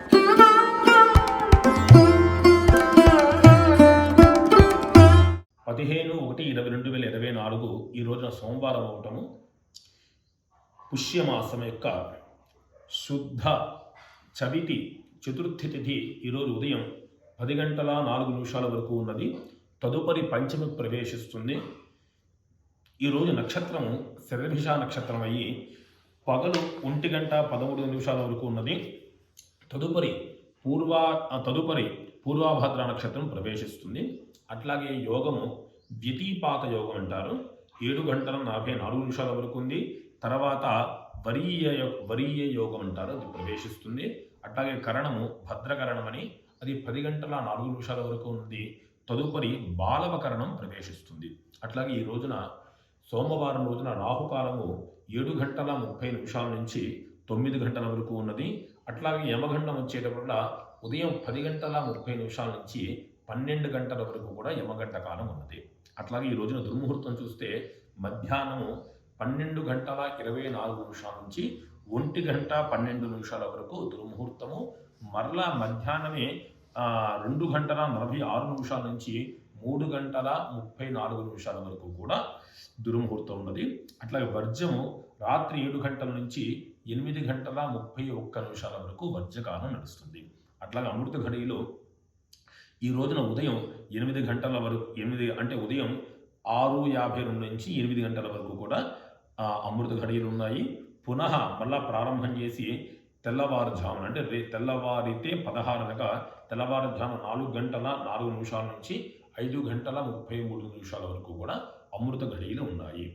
15/1/2024 ఈ రోజున సోమవారం అవటము పుష్యమాసం యొక్క శుద్ధ చవితి చతుర్థి తిథి ఈరోజు ఉదయం 10:04 వరకు ఉన్నది. తదుపరి పంచమి ప్రవేశిస్తుంది. ఈరోజు నక్షత్రము శరభిష నక్షత్రం అయ్యి పగలు 1:13 వరకు ఉన్నది. తదుపరి పూర్వాభద్ర నక్షత్రం ప్రవేశిస్తుంది. అట్లాగే యోగము ద్వితీపాత యోగం అంటారు. 7:44 వరకు ఉంది. తర్వాత వరీయ యోగం అంటారు, అది ప్రవేశిస్తుంది. అట్లాగే కరణము భద్రకరణం అని అది 10:04 వరకు ఉంది. తదుపరి బాలవకరణం ప్రవేశిస్తుంది. అట్లాగే ఈ రోజున సోమవారం రోజున రాహుకాలము 7:30 నుంచి 9 గంటల వరకు ఉన్నది. అట్లాగే యమగండం వచ్చేటప్పుడు ఉదయం 10:30 నుంచి 12 గంటల వరకు కూడా యమగంట కాలం ఉన్నది. అట్లాగే ఈ రోజున దుర్ముహూర్తం చూస్తే మధ్యాహ్నము 12:24 నుంచి 1:12 వరకు దుర్ముహూర్తము. మరలా మధ్యాహ్నమే 2:46 నుంచి 3:34 వరకు కూడా దుర్ముహూర్తం ఉన్నది. అట్లాగే వర్జము రాత్రి 7 గంటల నుంచి 8:31 వరకు వర్జకాలం నడుస్తుంది. అట్లాగే అమృత ఘడియలో ఈ రోజున ఉదయం 8 గంటల వరకు ఉదయం 6:52 నుంచి 8 గంటల వరకు కూడా అమృత ఘడియలు ఉన్నాయి. పునః మళ్ళా ప్రారంభం చేసి తెల్లవారుజామున తెల్లవారితే 16 అనగా తెల్లవారుజామున 4:04 నుంచి 5:33 వరకు కూడా అమృత ఘడియలు ఉన్నాయి.